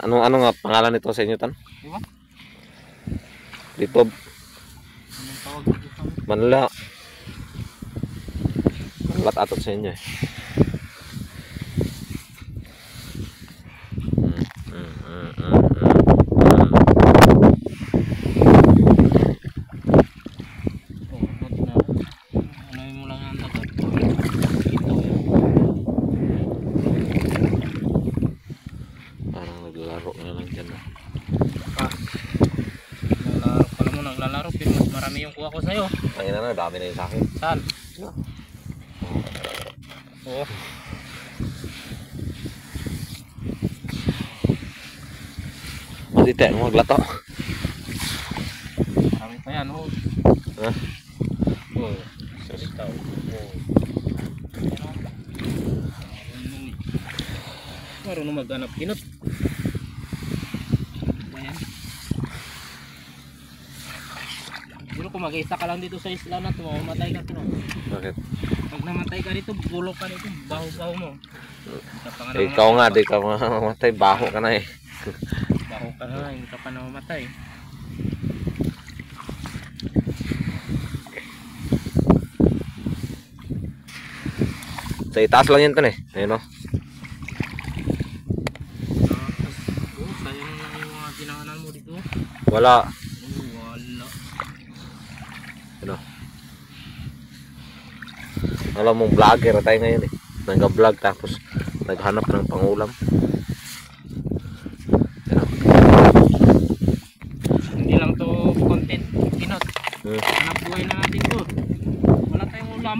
Ano nga pangalan nito sa inyo, Tan? Diba? Dito, Anong tawag dito sa amin? Manila. Manlat atot sa inyo eh. Oh, not na. Ano mo lang ang tagat. Ito yun. Parang naglalaro na lang dyan. Naglalaro pala mo, naglalaro pero mas marami yung kuha ko sa'yo. Ang ina na, dami na yun sa akin. Saan? Yeah. Oo. Matite, maglato. Marami pa yan, oh. Ha? Oo. Ikaw. Oo. Marunong maghanap kinot. Ayan. Siguro kung mag-isa ka lang dito sa isla na ito, mamamatay ka ito. Bakit? Pag namatay ka dito, bulok ka dito, baho-baho mo. Ikaw nga, di ka mamatay. Baho ka na eh. Baho ka na, hindi ka pa namamatay. Sa itaas lang yun, Tan eh. Ayun o. Sayang lang yung mga ginaganan mo dito. Wala. Wala. Ano? Alam mong vlogger tayo ngayon eh. Nag-vlog tapos naghanap ng pangulam. Ano? Hindi lang to content, pinot. Hmm. Hanap buhay na natin to. Wala tayong ulam.